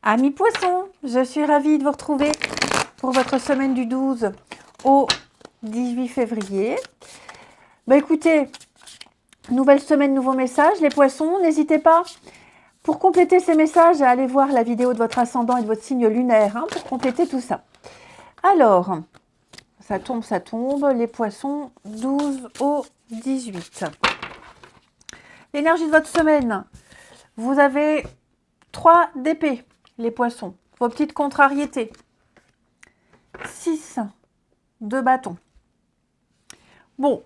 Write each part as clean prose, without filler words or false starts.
Amis poissons, je suis ravie de vous retrouver pour votre semaine du 12 au 18 février. Bah écoutez, nouvelle semaine, nouveaux messages. Les poissons, n'hésitez pas, pour compléter ces messages, à aller voir la vidéo de votre ascendant et de votre signe lunaire, pour compléter tout ça. Alors, ça tombe, les poissons, 12 au 18. L'énergie de votre semaine, vous avez 3 d'épée, les poissons, vos petites contrariétés. 6 de bâton. Bon,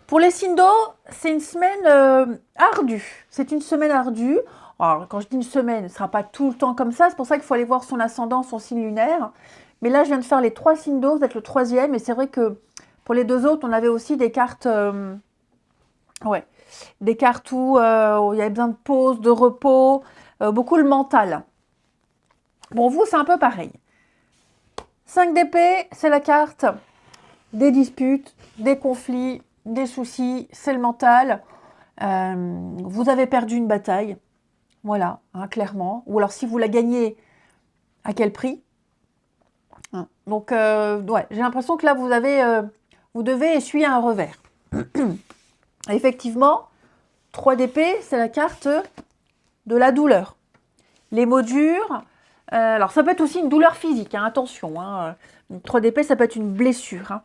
pour les signes d'eau, c'est une semaine ardue. C'est une semaine ardue. Alors, quand je dis une semaine, ce ne sera pas tout le temps comme ça. C'est pour ça qu'il faut aller voir son ascendant, son signe lunaire. Mais là, je viens de faire les 3 signes d'eau, vous êtes le 3e. Et c'est vrai que pour les 2 autres, on avait aussi des cartes... des cartes où il y avait besoin de pause, de repos, beaucoup le mental. Bon, vous, c'est un peu pareil. 5 d'épée, c'est la carte des disputes, des conflits, des soucis, c'est le mental. Vous avez perdu une bataille, voilà, clairement. Ou alors si vous la gagnez, à quel prix? Donc, ouais, j'ai l'impression que là, vous devez essuyer un revers. Effectivement, 3 d'épée, c'est la carte de la douleur. Les mots durs. Alors, ça peut être aussi une douleur physique, attention. 3 d'épée, ça peut être une blessure.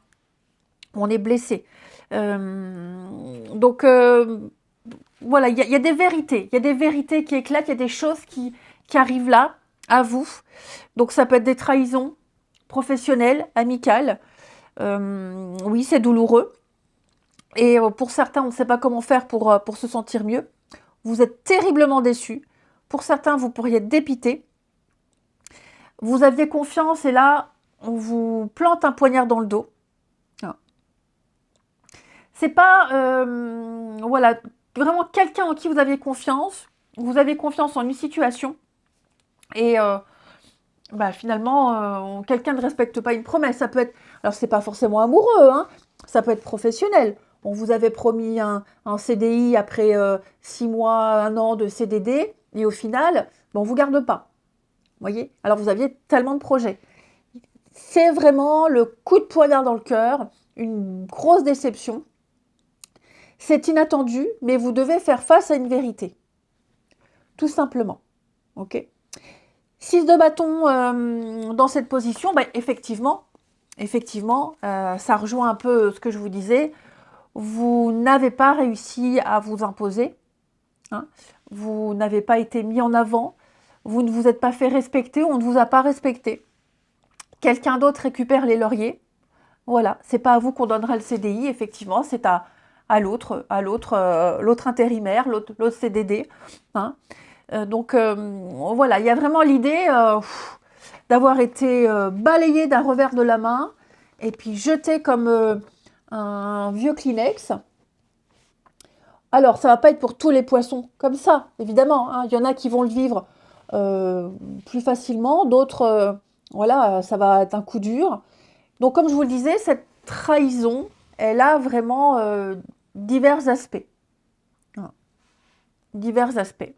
On est blessé. Donc, voilà, il y a des vérités. Il y a des vérités qui éclatent, il y a des choses qui arrivent là, à vous. Donc, ça peut être des trahisons professionnelles, amicales. Oui, c'est douloureux. Et pour certains, on ne sait pas comment faire pour se sentir mieux. Vous êtes terriblement déçus. Pour certains, vous pourriez être dépité. Vous aviez confiance et là, on vous plante un poignard dans le dos. C'est pas, voilà, vraiment quelqu'un en qui vous aviez confiance. Vous avez confiance en une situation. Et finalement, quelqu'un ne respecte pas une promesse. Ça peut être, alors c'est pas forcément amoureux, ça peut être professionnel. On vous avait promis un CDI après 6 mois, 1 an de CDD. Et au final, on ne vous garde pas. Voyez? Alors vous aviez tellement de projets. C'est vraiment le coup de poignard dans le cœur, une grosse déception. C'est inattendu, mais vous devez faire face à une vérité. Tout simplement. Ok. 6 de bâton dans cette position, effectivement, ça rejoint un peu ce que je vous disais. Vous n'avez pas réussi à vous imposer. Vous n'avez pas été mis en avant. Vous ne vous êtes pas fait respecter, on ne vous a pas respecté. Quelqu'un d'autre récupère les lauriers. Voilà, c'est pas à vous qu'on donnera le CDI, effectivement, c'est à l'autre intérimaire, l'autre CDD. Donc voilà, il y a vraiment l'idée d'avoir été balayé d'un revers de la main et puis jeté comme un vieux Kleenex. Alors, ça ne va pas être pour tous les poissons comme ça, évidemment. Il y en a qui vont le vivre plus facilement, d'autres, voilà, ça va être un coup dur. Donc, comme je vous le disais, cette trahison, elle a vraiment divers aspects. Divers aspects.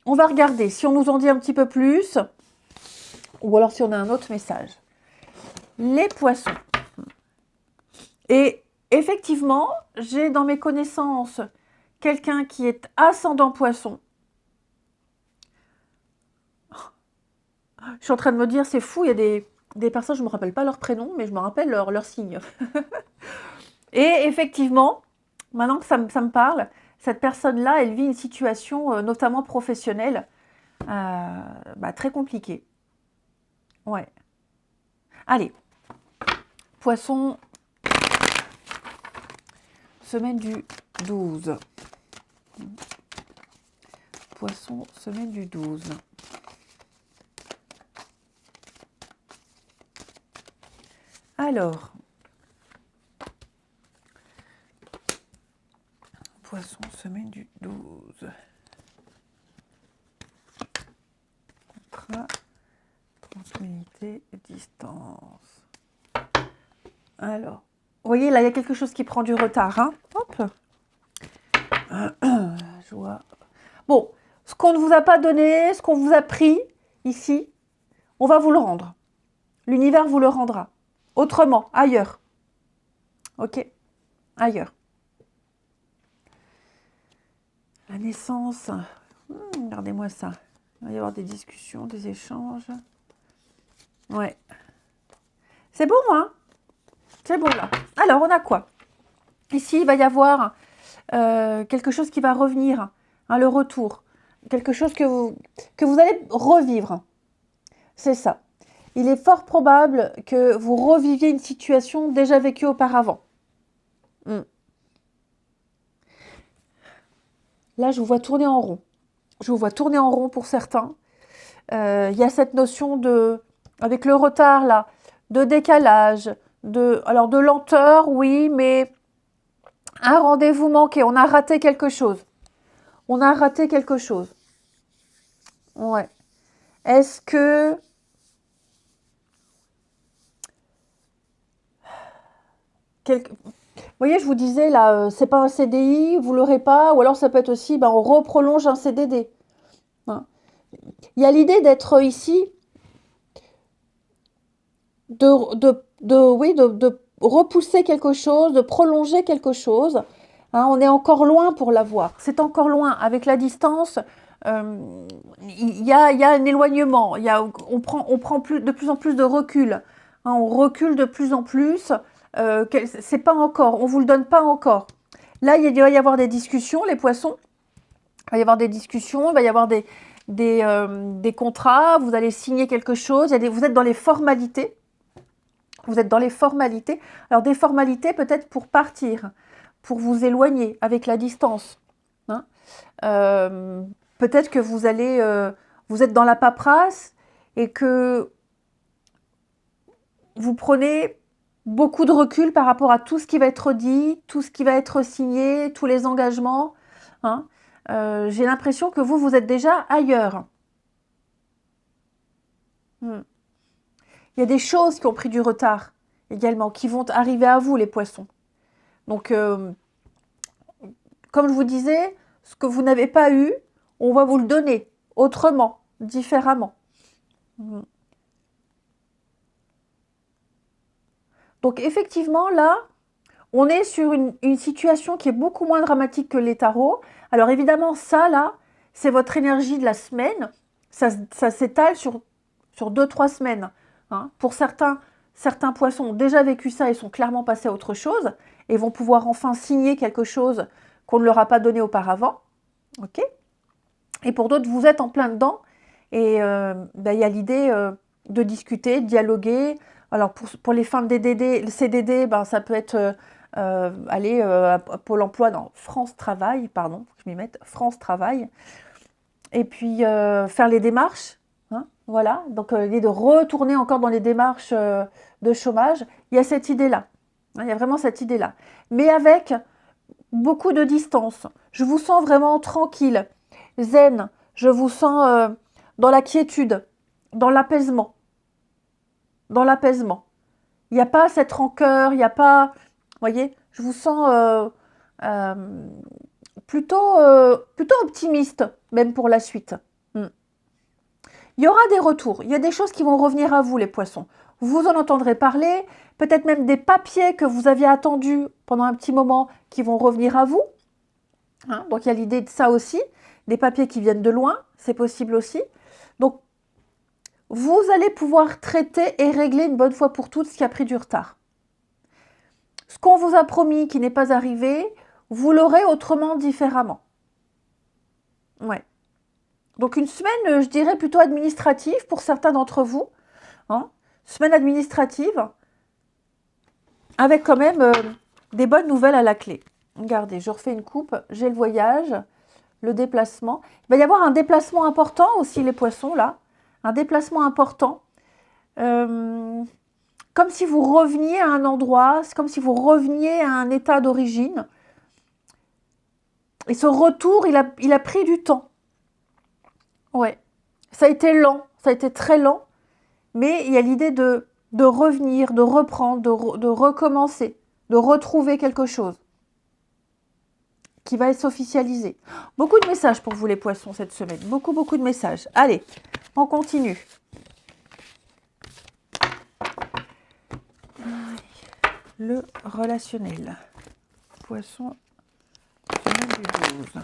On va regarder si on nous en dit un petit peu plus, ou alors si on a un autre message. Les poissons. Et effectivement, j'ai dans mes connaissances quelqu'un qui est ascendant poisson. Je suis en train de me dire, c'est fou, il y a des personnes, je ne me rappelle pas leur prénom, mais je me rappelle leur signe. Et effectivement, maintenant que ça me parle, cette personne-là, elle vit une situation, notamment professionnelle, très compliquée. Ouais. Allez, poisson, semaine du 12. Poisson, semaine du 12. Alors, poisson, semaine du 12. Contrat, tranquillité, distance. Alors, vous voyez, là, il y a quelque chose qui prend du retard. Hop. Joie. Bon, Ce qu'on ne vous a pas donné, ce qu'on vous a pris ici, on va vous le rendre. L'univers vous le rendra. Autrement, ailleurs. Ok? Ailleurs. La naissance. Regardez-moi ça. Il va y avoir des discussions, des échanges. Ouais. C'est bon, hein? C'est bon, là. Alors, on a quoi? Ici, il va y avoir quelque chose qui va revenir. Hein, le retour. Quelque chose que vous allez revivre. C'est ça. Il est fort probable que vous reviviez une situation déjà vécue auparavant. Là, je vous vois tourner en rond. Je vous vois tourner en rond pour certains. Il y a cette notion de, avec le retard là, de décalage, alors de lenteur, oui, mais un rendez-vous manqué. On a raté quelque chose. On a raté quelque chose. Ouais. Est-ce que... Vous voyez, je vous disais, là, c'est pas un CDI, vous l'aurez pas, ou alors ça peut être aussi, on reprolonge un CDD. Hein. Il y a l'idée d'être ici, de repousser quelque chose, de prolonger quelque chose. Hein, on est encore loin pour l'avoir. C'est encore loin. Avec la distance, il y a un éloignement. On prend de plus en plus de recul. Hein, on recule de plus en plus. C'est pas encore. On vous le donne pas encore. Là, il va y avoir des discussions, les poissons. Il va y avoir des discussions. Il va y avoir des contrats. Vous allez signer quelque chose. Vous êtes dans les formalités. Vous êtes dans les formalités. Alors, des formalités peut-être pour partir, pour vous éloigner avec la distance. Hein. Peut-être que vous êtes dans la paperasse et que vous prenez beaucoup de recul par rapport à tout ce qui va être dit, tout ce qui va être signé, tous les engagements. Hein. J'ai l'impression que vous êtes déjà ailleurs. Il y a des choses qui ont pris du retard également, qui vont arriver à vous, les poissons. Donc, comme je vous disais, ce que vous n'avez pas eu, on va vous le donner autrement, différemment. Donc, effectivement, là, on est sur une situation qui est beaucoup moins dramatique que les tarots. Alors, évidemment, ça, là, c'est votre énergie de la semaine. Ça s'étale sur 2-3 semaines. Hein. Pour certains poissons ont déjà vécu ça et sont clairement passés à autre chose et vont pouvoir enfin signer quelque chose qu'on ne leur a pas donné auparavant. Ok ? Et pour d'autres, vous êtes en plein dedans et il y a l'idée de discuter, de dialoguer. Alors pour les fins de DDD, le CDD, ça peut être aller à Pôle emploi, non, France Travail, pardon, faut que je m'y mette, France Travail. Et puis faire les démarches. Hein, voilà, donc l'idée de retourner encore dans les démarches de chômage. Il y a cette idée-là. Hein, il y a vraiment cette idée-là. Mais avec beaucoup de distance. Je vous sens vraiment tranquille, zen. Je vous sens dans la quiétude, dans l'apaisement. Dans l'apaisement. Il n'y a pas cette rancœur, il n'y a pas... Vous voyez, je vous sens plutôt optimiste, même pour la suite. Il y aura des retours, il y a des choses qui vont revenir à vous, les poissons. Vous en entendrez parler, peut-être même des papiers que vous aviez attendus pendant un petit moment qui vont revenir à vous. Hein, donc il y a l'idée de ça aussi, des papiers qui viennent de loin, c'est possible aussi. Donc vous allez pouvoir traiter et régler une bonne fois pour toutes ce qui a pris du retard. Ce qu'on vous a promis qui n'est pas arrivé, vous l'aurez autrement, différemment. Ouais. Donc une semaine, je dirais plutôt administrative pour certains d'entre vous. Hein, semaine administrative, avec quand même des bonnes nouvelles à la clé. Regardez, je refais une coupe, j'ai le voyage, le déplacement. Il va y avoir un déplacement important aussi, les poissons, là. Un déplacement important. Comme si vous reveniez à un endroit, c'est comme si vous reveniez à un état d'origine. Et ce retour, il a pris du temps. Ouais, ça a été lent, ça a été très lent, mais il y a l'idée de revenir, de reprendre, de recommencer, de retrouver quelque chose qui va s'officialiser. Beaucoup de messages pour vous les poissons cette semaine. Beaucoup, beaucoup de messages. Allez, on continue. Le relationnel. Poisson, semaine du 12.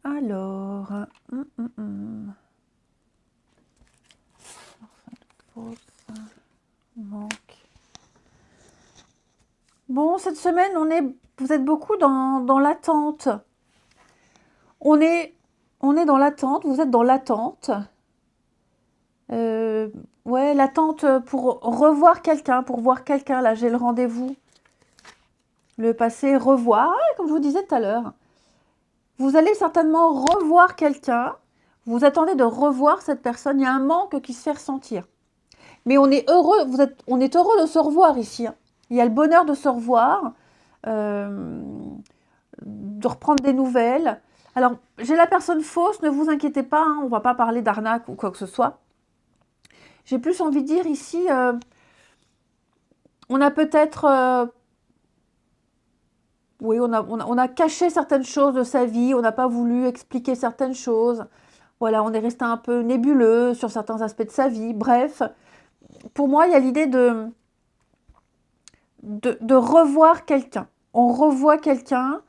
Alors, manque. Bon, cette semaine, vous êtes beaucoup dans l'attente. On est dans l'attente, vous êtes dans l'attente. Ouais, l'attente pour revoir quelqu'un, pour voir quelqu'un. Là, j'ai le rendez-vous. Le passé, revoir, comme je vous disais tout à l'heure. Vous allez certainement revoir quelqu'un. Vous attendez de revoir cette personne. Il y a un manque qui se fait ressentir. Mais on est heureux, on est heureux de se revoir ici. Hein. Il y a le bonheur de se revoir, de reprendre des nouvelles. Alors, j'ai la personne fausse, ne vous inquiétez pas, hein, on ne va pas parler d'arnaque ou quoi que ce soit. J'ai plus envie de dire ici, on a peut-être... oui, on a caché certaines choses de sa vie, on n'a pas voulu expliquer certaines choses. Voilà, on est resté un peu nébuleux sur certains aspects de sa vie. Bref, pour moi, il y a l'idée de revoir quelqu'un. On revoit quelqu'un.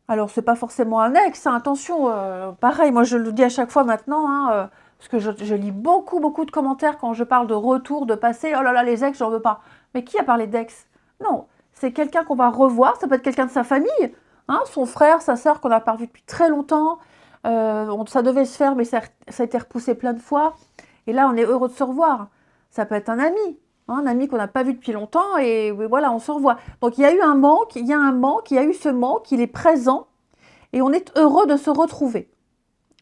Alors, ce n'est pas forcément un ex, hein, attention. Pareil, moi, je le dis à chaque fois maintenant, hein, parce que je lis beaucoup, beaucoup de commentaires quand je parle de retour, de passé. Oh là là, les ex, j'en veux pas. Mais qui a parlé d'ex? Non. C'est quelqu'un qu'on va revoir, ça peut être quelqu'un de sa famille, hein, son frère, sa sœur qu'on n'a pas revu depuis très longtemps. Ça devait se faire, mais ça a été repoussé plein de fois. Et là, on est heureux de se revoir. Ça peut être un ami qu'on n'a pas vu depuis longtemps, et voilà, on se revoit. Donc, il y a eu un manque, il y a eu ce manque, il est présent, et on est heureux de se retrouver.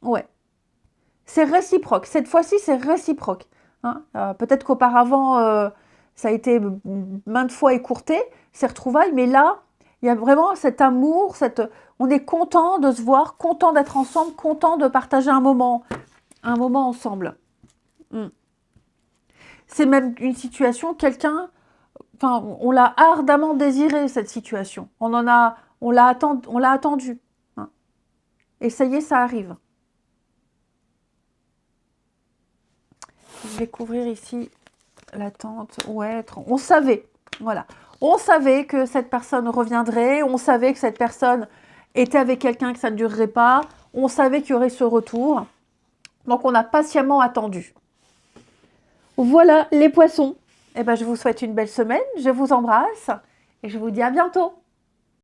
Ouais. C'est réciproque. Cette fois-ci, c'est réciproque. Hein. Peut-être qu'auparavant... ça a été maintes fois écourté, ces retrouvailles, mais là, il y a vraiment cet amour, on est content de se voir, content d'être ensemble, content de partager un moment ensemble. C'est même une situation, on l'a ardemment désiré, cette situation. On l'a attendu. Hein. Et ça y est, ça arrive. Je vais couvrir ici l'attente, ouais, on savait, voilà. On savait que cette personne reviendrait, on savait que cette personne était avec quelqu'un, que ça ne durerait pas, on savait qu'il y aurait ce retour. Donc, on a patiemment attendu. Voilà, les poissons. Eh ben, je vous souhaite une belle semaine, je vous embrasse et je vous dis à bientôt.